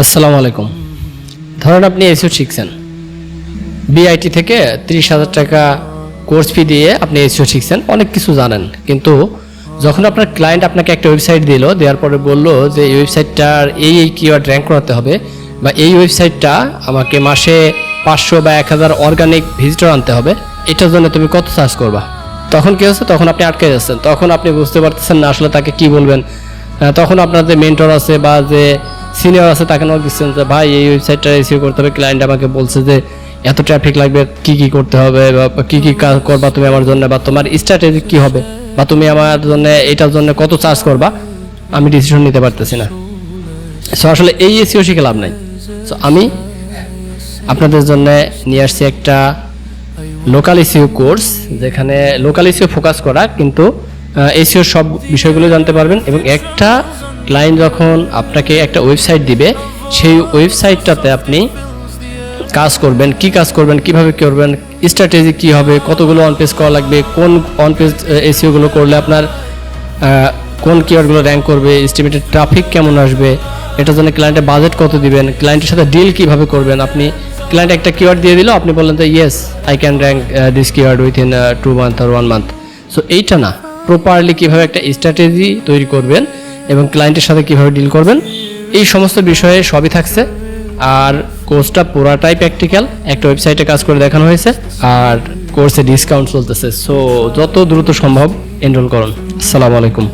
আসসালামু আলাইকুম। ধরেন আপনি এসইও শিখছেন, বিআইটি থেকে 30,000 টাকা কোর্স ফি দিয়ে আপনি এসইও শিখছেন, অনেক কিছু জানেন, কিন্তু যখন আপনার ক্লায়েন্ট আপনাকে একটা ওয়েবসাইট দিল, দেওয়ার পরে বললো যে এই ওয়েবসাইটটার এই কিওয়ার্ড র্যাঙ্ক করাতে হবে, বা এই ওয়েবসাইটটা আমাকে মাসে 500 বা 1000 অর্গানিক ভিজিটর আনতে হবে, এটার জন্য তুমি কত চার্জ করবা? তখন কি হচ্ছে, তখন আপনি আটকে যাচ্ছেন, তখন আপনি বুঝতে পারতেছেন না আসলে তাকে কি বলবেন। তখন আপনার যে মেন্টর আছে বা যে সিনিয়র আছে তাকে নক দিচ্ছেন যে ভাই এই ওয়েবসাইটটা এসইও করতে হবে, ক্লায়েন্ট আমাকে বলছে যে এত ট্রাফিক লাগবে, কি কি করতে হবে বা কি কি কাজ করবা তুমি আমার জন্য, বা তোমার স্ট্র্যাটেজি কি হবে, বা তুমি আমার জন্য এটার জন্য কত চার্জ করবা, আমি ডিসিশন নিতে পারতেছি না। সো আসলে এই এসইও শিখে লাভ নাই। সো আমি আপনাদের জন্য নিয়ে আসছি একটা লোকাল এসইও কোর্স, যেখানে লোকাল এসইও ফোকাস করা, কিন্তু এসইও সব বিষয়গুলো জানতে পারবেন। এবং একটা ক্লায়েন্ট যখন আপনাকে একটা ওয়েবসাইট দিবে, সেই ওয়েবসাইটটাতে আপনি কাজ করবেন, কি কাজ করবেন, কিভাবে করবেন, স্ট্র্যাটেজি কি হবে, কতগুলো অন পেজ করা লাগবে, কোন অন পেজ এসইওগুলো করলে আপনার কোন কিওয়ার্ডগুলো র্যাঙ্ক করবে, এস্টিমেটেড ট্রাফিক কেমন আসবে, এটার জন্য ক্লায়েন্টের বাজেট কত দিবেন, ক্লায়েন্টের সাথে ডিল কিভাবে করবেন। আপনি ক্লায়েন্ট একটা কিওয়ার্ড দিয়ে দিল, আপনি বললেন যে yes I can rank this keyword within 2 month or 1 month। So এইটা না, প্রপারলি কীভাবে একটা স্ট্র্যাটেজি তৈরি করবেন এবং ক্লায়েন্টের সাথে কীভাবে ডিল করবেন, এই সমস্ত বিষয়ে সবই থাকছে। আর কোর্সটা পুরাটাই প্র্যাকটিক্যাল, একটা ওয়েবসাইটে কাজ করে দেখানো হয়েছে, আর কোর্সে ডিসকাউন্ট চলতেছে। সো যত দ্রুত সম্ভব এনরোল করুন। আসসালামু আলাইকুম।